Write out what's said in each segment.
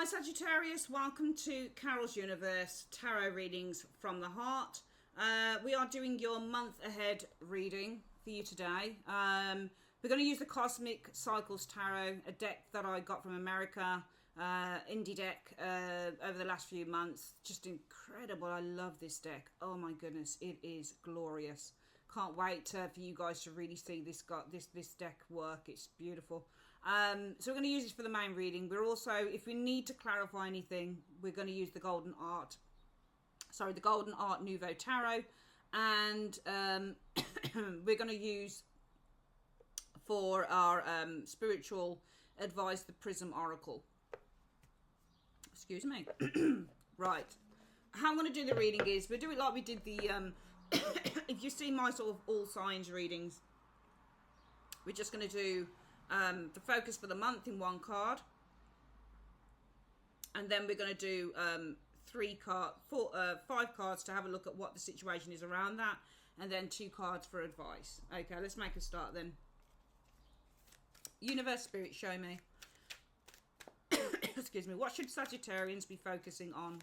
Sagittarius, welcome to Carol's Universe Tarot Readings from the Heart. We are doing your month ahead reading for you today. We're going to use the Cosmic Cycles Tarot, a deck that I got from America, indie deck over the last few months. Just incredible. I love this deck. Oh my goodness, it is glorious. Can't wait for you guys to really see this deck work. It's beautiful. So we're going to use this for the main reading. We're also, if we need to clarify anything, we're going to use the Golden Art Nouveau Tarot, and we're going to use for our spiritual advice the Prism Oracle. Excuse me. Right. How I'm going to do the reading is we'll do it like we did the if you see my sort of all signs readings, we're just going to do the focus for the month in one card, and then we're going to do 5 cards to have a look at what the situation is around that, and then 2 cards for advice. Okay, let's make a start then. Universe, Spirit, show me. Excuse me. What should Sagittarians be focusing on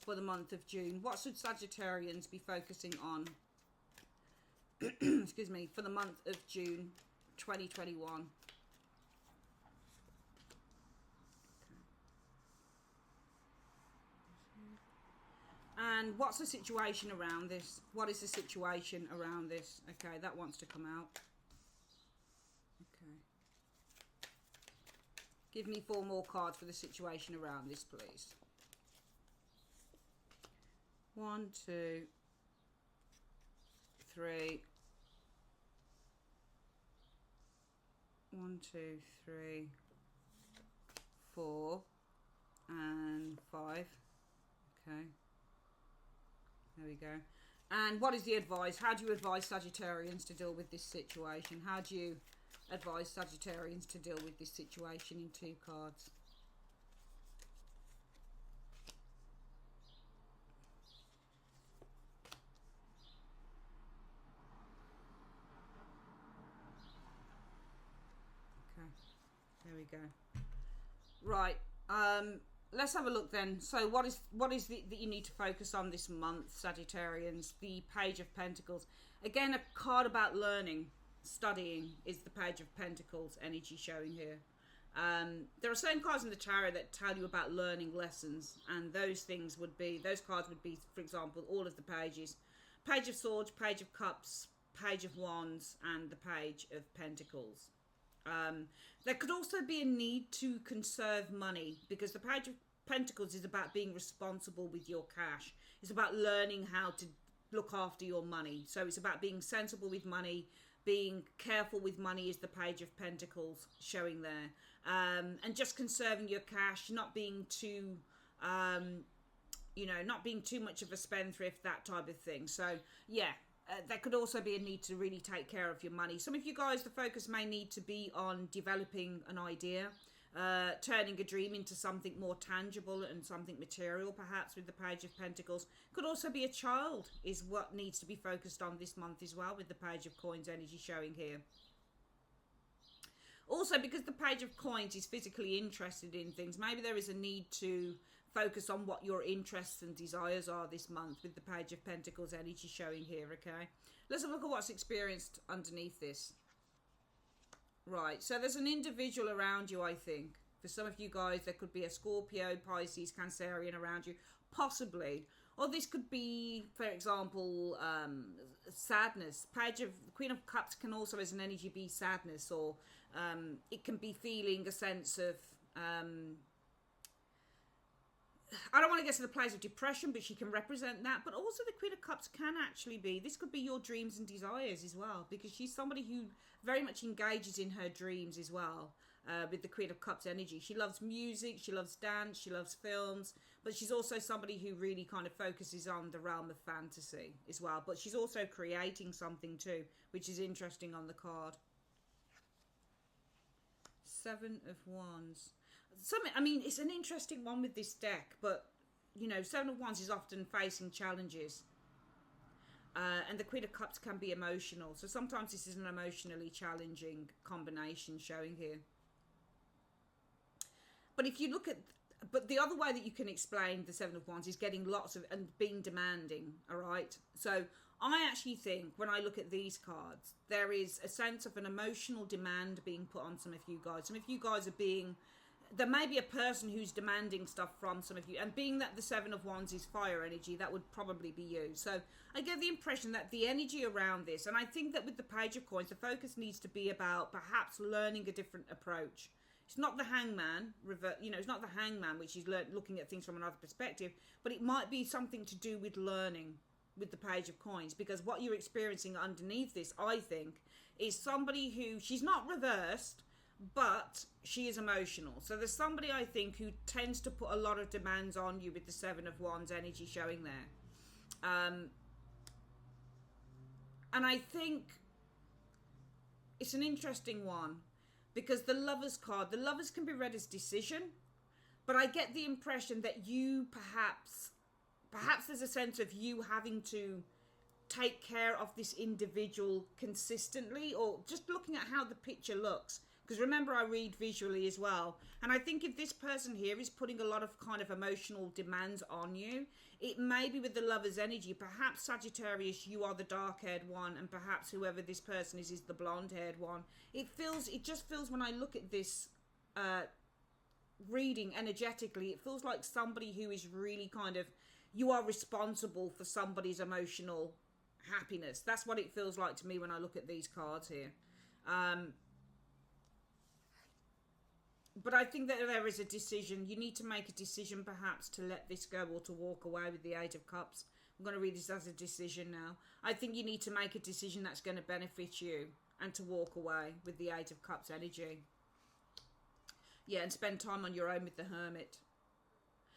for the month of June? What should Sagittarians be focusing on excuse me, for the month of June 2021? And what's the situation around this? What is the situation around this? Okay, that wants to come out. Okay. Give me 4 more cards for the situation around this, please. 1, 2, 3. 1, 2, 3, 4, and 5. Okay. There we go. And what is the advice? How do you advise Sagittarians to deal with this situation? How do you advise Sagittarians to deal with this situation in 2 cards? Okay. There we go. Right. Let's have a look then. So what is that you need to focus on this month, Sagittarians? The Page of Pentacles. Again, a card about learning, studying is the Page of Pentacles energy showing here. There are certain cards in the tarot that tell you about learning lessons, and those cards would be, for example, all of the pages. Page of Swords, Page of Cups, Page of Wands, and the Page of Pentacles. There could also be a need to conserve money, because the Page of Pentacles is about being responsible with your cash. It's about learning how to look after your money. So it's about being sensible with money, being careful with money is the Page of Pentacles showing there. And just conserving your cash, not being too, not being too much of a spendthrift, that type of thing. So, yeah. There could also be a need to really take care of your money. Some of you guys, the focus may need to be on developing an idea, turning a dream into something more tangible and something material, perhaps, with the Page of Pentacles. Could also be a child is what needs to be focused on this month as well, with the Page of Coins energy showing here. Also, because the Page of Coins is physically interested in things, maybe there is a need to focus on what your interests and desires are this month, with the Page of Pentacles energy showing here, okay? Let's have a look at what's experienced underneath this. Right, so there's an individual around you, I think. For some of you guys, there could be a Scorpio, Pisces, Cancerian around you, possibly. Or this could be, for example, sadness. Queen of Cups can also, as an energy, be sadness, or it can be feeling a sense of... I don't want to get to the place of depression, but she can represent that. But also the Queen of Cups can actually be, this could be your dreams and desires as well, because she's somebody who very much engages in her dreams as well, with the Queen of Cups energy. She loves music, she loves dance, she loves films, but she's also somebody who really kind of focuses on the realm of fantasy as well. But she's also creating something too, which is interesting on the card. 7 of Wands. It's an interesting one with this deck, but, 7 of Wands is often facing challenges. And the Queen of Cups can be emotional. So sometimes this is an emotionally challenging combination showing here. But if you look at but the other way that you can explain the Seven of Wands is getting lots of, and being demanding, all right? So I actually think when I look at these cards, there is a sense of an emotional demand being put on some of you guys. Some of you guys are being, there may be a person who's demanding stuff from some of you, and being that the Seven of Wands is fire energy, that would probably be you. So I get the impression that the energy around this, and I think that with the Page of Coins, the focus needs to be about perhaps learning a different approach. It's not the hangman, it's not the hangman, which is looking at things from another perspective, but it might be something to do with learning with the Page of Coins, because what you're experiencing underneath this, I think, is somebody who, she's not reversed, but she is emotional. So there's somebody, I think, who tends to put a lot of demands on you with the Seven of Wands energy showing there. And I think it's an interesting one, because the Lovers card, the Lovers can be read as decision, but I get the impression that you perhaps there's a sense of you having to take care of this individual consistently, or just looking at how the picture looks. Because remember, I read visually as well. And I think if this person here is putting a lot of kind of emotional demands on you, it may be with the Lover's energy. Perhaps Sagittarius, you are the dark-haired one, and perhaps whoever this person is the blonde-haired one. It just feels when I look at this reading energetically, it feels like somebody who is really kind of, you are responsible for somebody's emotional happiness. That's what it feels like to me when I look at these cards here. But I think that there is a decision. You need to make a decision perhaps to let this go or to walk away with the Eight of Cups. I'm going to read this as a decision now. I think you need to make a decision that's going to benefit you and to walk away with the Eight of Cups energy. Yeah, and spend time on your own with the Hermit.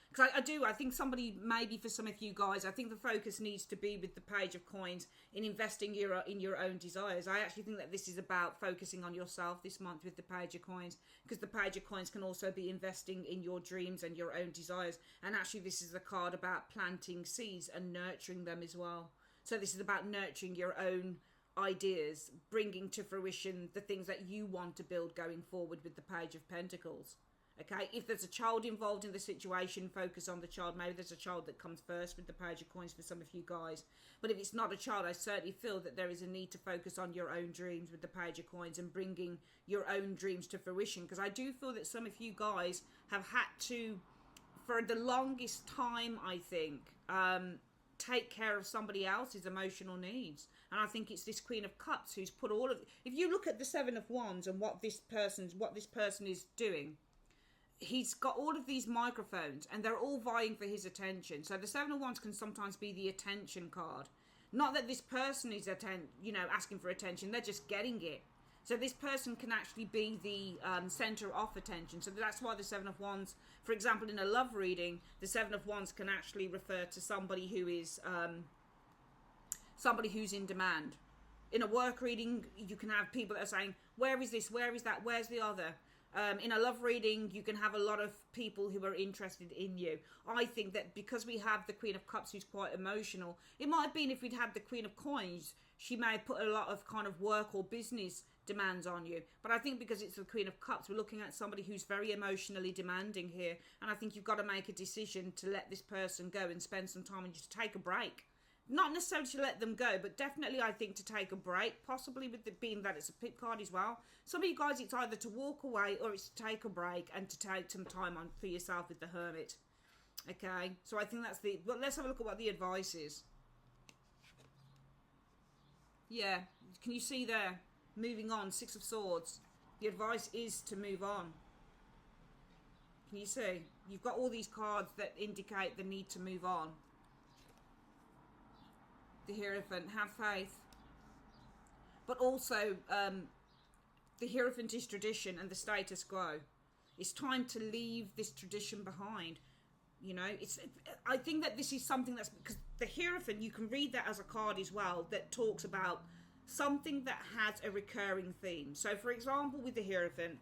Because I think somebody, maybe for some of you guys, I think the focus needs to be with the Page of Coins in investing in your own desires. I actually think that this is about focusing on yourself this month with the Page of Coins, because the Page of Coins can also be investing in your dreams and your own desires. And actually this is a card about planting seeds and nurturing them as well. So this is about nurturing your own ideas, bringing to fruition the things that you want to build going forward with the Page of Pentacles. Okay, if there's a child involved in the situation, focus on the child. Maybe there's a child that comes first with the Page of Coins for some of you guys. But if it's not a child, I certainly feel that there is a need to focus on your own dreams with the Page of Coins and bringing your own dreams to fruition. Because I do feel that some of you guys have had to, for the longest time, I think, take care of somebody else's emotional needs. And I think it's this Queen of Cups who's put all of, if you look at the Seven of Wands and what this person is doing, he's got all of these microphones and they're all vying for his attention. So the Seven of Wands can sometimes be the attention card. Not that this person is asking for attention, they're just getting it. So this person can actually be the center of attention. So that's why the Seven of Wands, for example, in a love reading, the Seven of Wands can actually refer to somebody who is somebody who's in demand. In a work reading, you can have people that are saying, where is this, where is that, where's the other? In a love reading, you can have a lot of people who are interested in you. I think that because we have the Queen of Cups who's quite emotional, it might have been if we'd had the Queen of Coins, she may have put a lot of kind of work or business demands on you. But I think because it's the Queen of Cups, we're looking at somebody who's very emotionally demanding here. And I think you've got to make a decision to let this person go and spend some time and just take a break. Not necessarily to let them go, but definitely I think to take a break, possibly with it being that it's a pit card as well. Some of you guys, it's either to walk away or it's to take a break and to take some time on for yourself with the Hermit. Okay, so I think that's but let's have a look at what the advice is. Yeah, can you see there? Moving on, Six of Swords. The advice is to move on. Can you see? You've got all these cards that indicate the need to move on. The Hierophant, have faith. But also, the Hierophant is tradition and the status quo. It's time to leave this tradition behind. You know, I think that this is something that's, because the Hierophant, you can read that as a card as well, that talks about something that has a recurring theme. So, for example, with the Hierophant,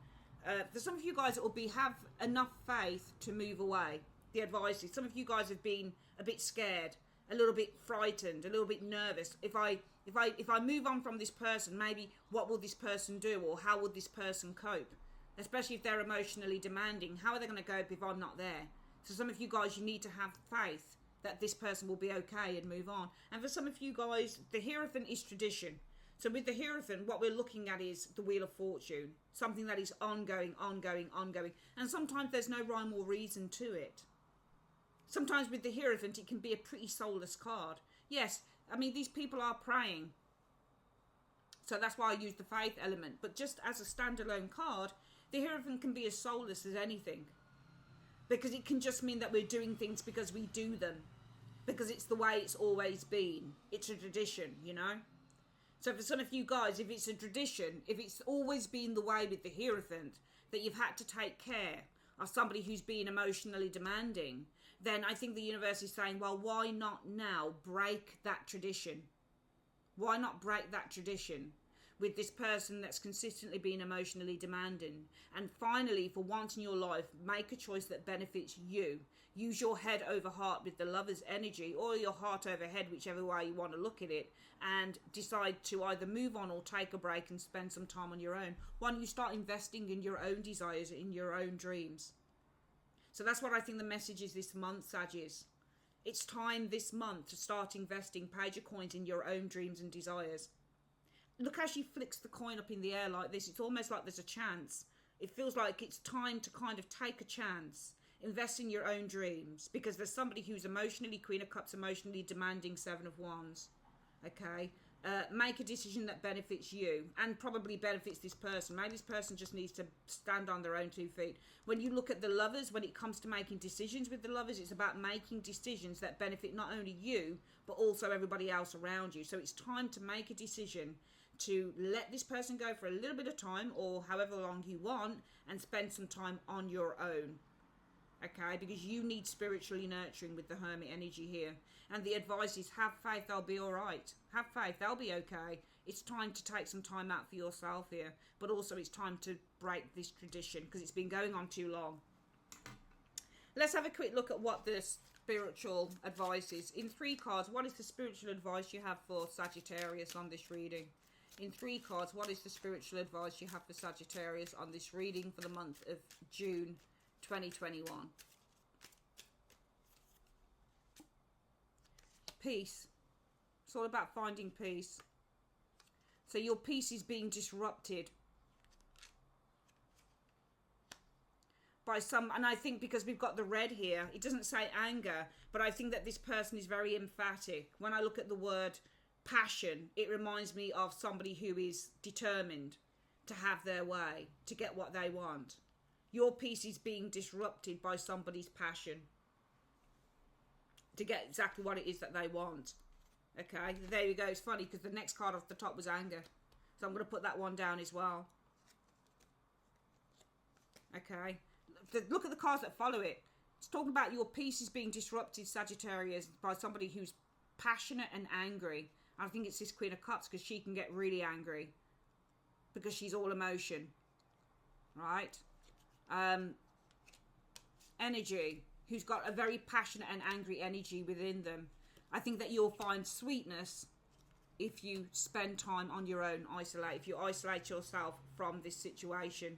for some of you guys, it will be have enough faith to move away. The advice is, some of you guys have been a bit scared, a little bit frightened, a little bit nervous. If I move on from this person, maybe what will this person do, or how will this person cope? especially if they're emotionally demanding. How are they going to cope if I'm not there? So some of you guys, you need to have faith that this person will be okay and move on. And for some of you guys, the Hierophant is tradition. So with the Hierophant, what we're looking at is the Wheel of Fortune, something that is ongoing, ongoing, ongoing. And sometimes there's no rhyme or reason to it. Sometimes with the Hierophant, it can be a pretty soulless card. Yes, I mean, these people are praying. So that's why I use the faith element. But just as a standalone card, the Hierophant can be as soulless as anything. Because it can just mean that we're doing things because we do them. Because it's the way it's always been. It's a tradition, you know. So for some of you guys, if it's a tradition, if it's always been the way with the Hierophant, that you've had to take care of somebody who's been emotionally demanding, then I think the universe is saying, well, why not now break that tradition? Why not break that tradition with this person that's consistently been emotionally demanding? And finally, for once in your life, make a choice that benefits you. Use your head over heart with the Lover's energy, or your heart over head, whichever way you want to look at it, and decide to either move on or take a break and spend some time on your own. Why don't you start investing in your own desires, in your own dreams? So that's what I think the message is this month, Sagittarius. It's time this month to start investing Page of Coins in your own dreams and desires. Look how she flicks the coin up in the air like this. It's almost like there's a chance. It feels like it's time to kind of take a chance. Invest in your own dreams. Because there's somebody who's emotionally, Queen of Cups, emotionally demanding, Seven of Wands. Okay? Make a decision that benefits you and probably benefits this person. Maybe this person just needs to stand on their own 2 feet. When you look at the Lovers, when it comes to making decisions with the Lovers, it's about making decisions that benefit not only you, but also everybody else around you. So it's time to make a decision to let this person go for a little bit of time, or however long you want, and spend some time on your own. Okay, because you need spiritually nurturing with the Hermit energy here. And the advice is have faith, they'll be all right. Have faith, they'll be okay. It's time to take some time out for yourself here. But also it's time to break this tradition because it's been going on too long. Let's have a quick look at what the spiritual advice is. In 3 cards, what is the spiritual advice you have for Sagittarius on this reading? In 3 cards, what is the spiritual advice you have for Sagittarius on this reading for the month of June 2021? Peace. It's all about finding peace. So your peace is being disrupted by some, and I think because we've got the red here, it doesn't say anger, but I think that this person is very emphatic. When I look at the word passion, it reminds me of somebody who is determined to have their way, to get what they want. Your peace is being disrupted by somebody's passion to get exactly what it is that they want. Okay, there you go. It's funny because the next card off the top was anger. So I'm going to put that one down as well. Okay, look at the cards that follow it. It's talking about your peace is being disrupted, Sagittarius, by somebody who's passionate and angry. I think it's this Queen of Cups because she can get really angry because she's all emotion, right? Energy, who's got a very passionate and angry energy within them. I think that you'll find sweetness if you spend time on your own, if you isolate yourself from this situation.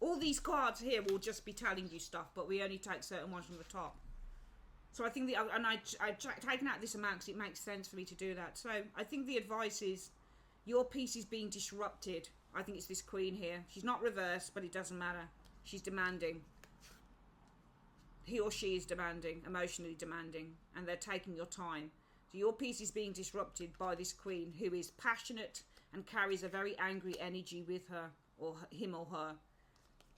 All these cards here will just be telling you stuff, but we only take certain ones from the top. So I think I've taken out this amount because it makes sense for me to do that. So I think the advice is your peace is being disrupted. I think it's this Queen here. She's not reversed, but it doesn't matter. She's demanding. He or she is demanding, emotionally demanding, and they're taking your time. So your peace is being disrupted by this Queen who is passionate and carries a very angry energy with her, or him or her.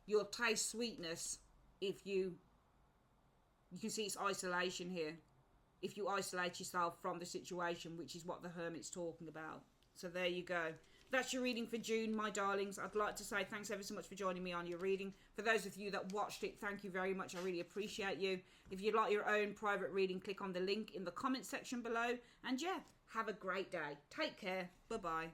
You'll taste sweetness if you can see it's isolation here. If you isolate yourself from the situation, which is what the Hermit's talking about. So there you go. That's your reading for June, my darlings. I'd like to say thanks ever so much for joining me on your reading. For those of you that watched it, thank you very much. I really appreciate you. If you'd like your own private reading, click on the link in the comment section below. And yeah, have a great day. Take care. Bye-bye.